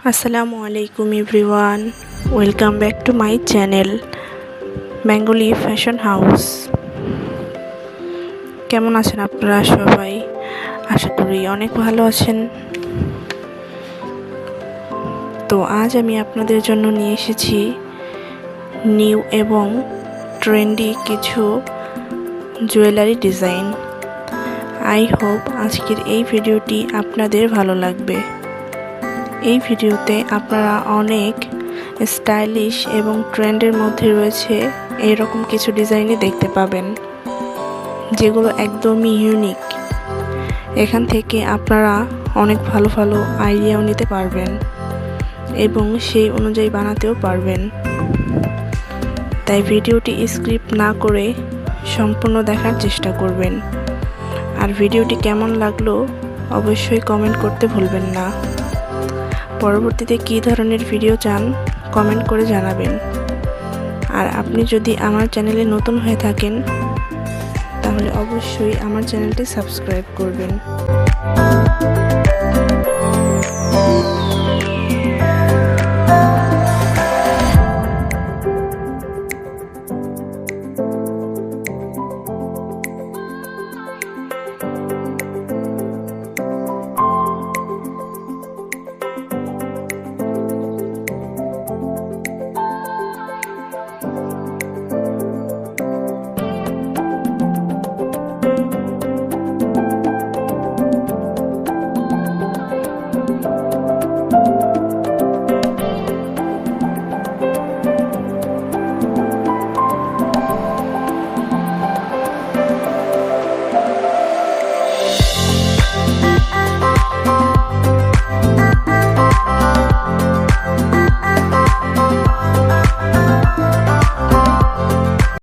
আসসালামু আলাইকুম everyone, welcome back to my channel Bengali fashion house. কেমন আছেন আপনারা সবাই? আশা করি অনেক ভালো আছেন। তো আজ আমি আপনাদের জন্য নিয়ে এসেছি নিউ এবং ট্রেন্ডি কিছু জুয়েলারি ডিজাইন। আই হোপ আজকের এই ভিডিওটি আপনাদের ভালো লাগবে। এই ভিডিওতে আপনারা অনেক স্টাইলিশ এবং ট্রেন্ডের মধ্যে রয়েছে এরকম কিছু ডিজাইনই দেখতে পাবেন, যেগুলো একদমই ইউনিক। এখান থেকে আপনারা অনেক ভালো ভালো আইডিয়াও নিতে পারবেন এবং সেই অনুযায়ী বানাতেও পারবেন। তাই ভিডিওটি স্কিপ না করে সম্পূর্ণ দেখার চেষ্টা করবেন। আর ভিডিওটি কেমন লাগলো অবশ্যই কমেন্ট করতে ভুলবেন না। পরবর্তীতে কী ধরনের ভিডিও চান কমেন্ট করে জানাবেন। আর আপনি যদি আমার চ্যানেলে নতুন হয়ে থাকেন তাহলে অবশ্যই আমার চ্যানেলটি সাবস্ক্রাইব করবেন।